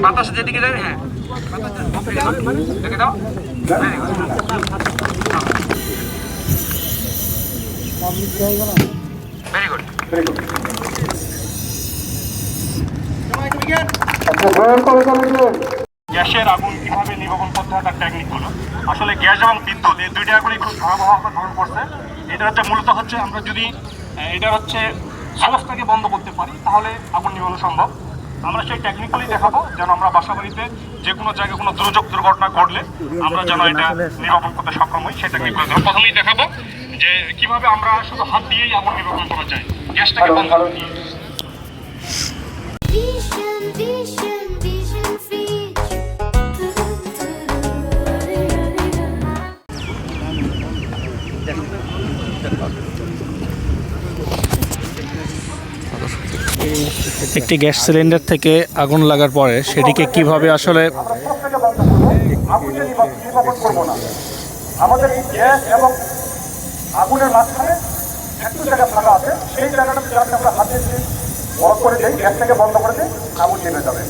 বাতাস যেদিকে যাবে, হ্যাঁ দেখে দাও। Very good, very good. গ্যাসের আগুন কিভাবে নির্বাপন করতে হয় তার টেকনিক গুলো, আসলে গ্যাস এবং বিদ্যুৎ এই দুইটা আগুনই খুব ভয়াবহ ধরন পড়ছে। এটা হচ্ছে মূলত হচ্ছে আমরা যদি এটা হচ্ছে সোর্সটাকে বন্ধ করতে পারি তাহলে আগুন নিবানো সম্ভব। আমরা সেই টেকনিক্যালি দেখাবো যেন আমরা বাসাবাড়িতে যে কোনো জায়গায় কোনো দুর্যোগ দুর্ঘটনা ঘটলে আমরা যেন এটা নির্বাপন করতে সক্ষম হই, সেই টেকনিকগুলো প্রথমেই দেখাবো যে কিভাবে আমরা শুধু হাত দিয়েই আগুন নির্বাপন করা যায় গ্যাসটাকে বন্ধ করে দিয়ে। একটি গ্যাস সিলিন্ডার থেকে আগুন লাগার পরে সেটিকে কিভাবে আসলে আমাদের এই গ্যাস এবং আগুনের মাঝখানে একটু জায়গা ফাঁকা আছে, সেই জায়গাটা আমরা হাতে দিয়ে বরফ করে দিই, গ্যাসটাকে বন্ধ করে দিই, আগুন নেমে যাবে।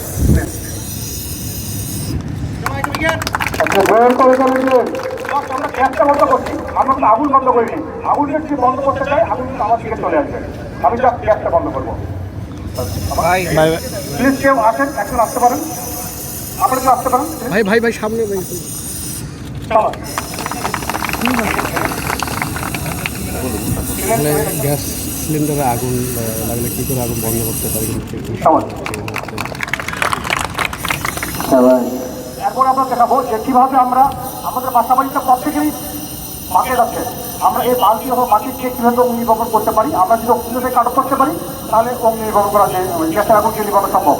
আমরা গ্যাসটা বন্ধ করছি, আমরা কিন্তু আগুন বন্ধ করিনি। আগুন যদি বন্ধ করতে চাই আগুন কিন্তু আমার দিকে চলে আসবে। আমি জাস্ট গ্যাসটা বন্ধ করবো। প্লিজ কেউ আসেন, একজন আসতে পারেন, আপনারা কেউ আসতে পারেন। ভাই ভাই ভাই সামনে গ্যাস সিলিন্ডারে আগুন লাগলে কি করে আগুন বন্ধ করতে পারি? এখন আমরা দেখাবো যে কিভাবে আমরা আমাদের বাসাবাড়িটা প্রত্যেকেরই মাঠে যাচ্ছে, আমরা এই বালতি এবং মাটির দিয়ে কীভাবে অগ্নি নির্বাপন করতে পারি। আমরা যদি অক্সিজেনে কাট করতে পারি তাহলে অগ্নি নির্বাপন করা যায়, গ্যাসের আগুন দিয়ে নির্বাপন সম্ভব।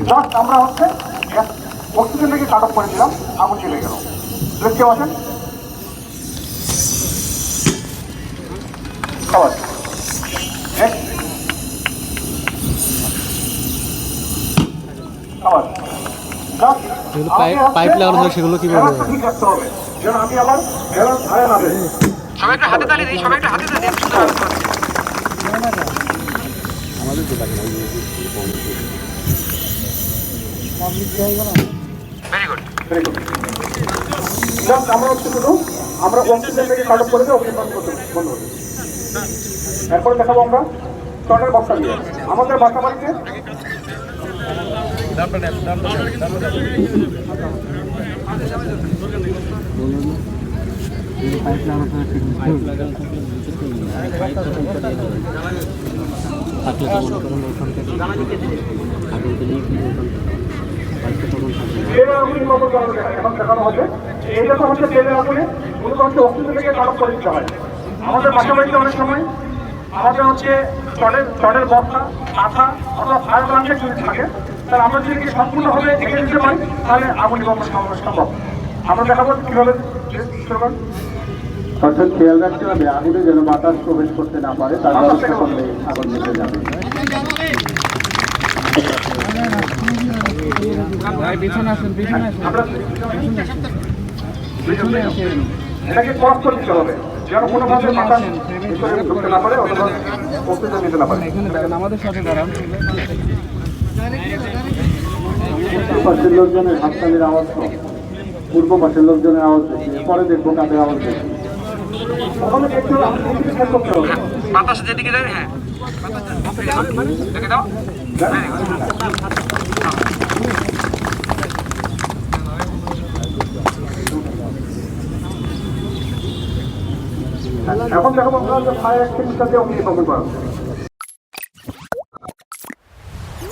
জাস্ট আমরা হচ্ছে অক্সিজেন থেকে কাট অফ করে দিলাম, আগুন চলে গেল। কেউ আছেন? পাইপ লাগানো হয় সেগুলো কিভাবে? আমি আবার সবাই একটা হাতে তালি দিই, সবাই একটা হাতে তালি দিই। আমাদের তো লাগে ভেরি গুড, ভেরি গুড। আমরা হচ্ছে শুধু আমরা অক্সিজেন থেকে কাট অফ করে দিয়ে অক্সিজেন বন্ধ করতে বন্ধ করি। এরপরে দেখাবো আমরা টনের বক্সা দিয়ে আমাদের বাসা বাড়িতে এখন দেখানো হবে। এইটা তো হচ্ছে তেলের আগুনে মূলত হচ্ছে অক্সিজেন থেকে কাট অফ করে দিতে হয়। আমাদের বাসা বাড়িতে অনেক সময় আমাদের হচ্ছে চটের বস্তা, আঠা অথবা ফায়ার ব্র্যান্ডের যদি থাকে, তাহলে আমরা যদি সম্পূর্ণভাবে এগিয়ে দিতে পারি তাহলে আগুন নির্বাপন সম্ভব। আমরা দেখাবো কীভাবে। অর্থাৎ খেয়াল রাখতে হবে আগুনে যেন বাতাস প্রবেশ করতে না পারে, তার ব্যবস্থা করলে আগুন নিভে যাবে। এটাকে ক্রস করে দিতে হবে যেন কোনোভাবে বাতাস ঢুকতে না পারে অথবা অক্সিজেন নিতে না পারে। আমাদের সাথে দাঁড়ান। পাশের লোকজনের হাততালির আওয়াজ কম, পূর্ব পাশের লোকজনের আওয়াজ বেশি, পরে দেখবো কাদের আওয়াজ বেশি। বাতাস যেদিকে যাবে, হ্যাঁ দেখে দাও। এখন দেখো আমরা ফায়ার এক্সটিংগুইশার দিয়ে অগ্নি নির্বাপন করা।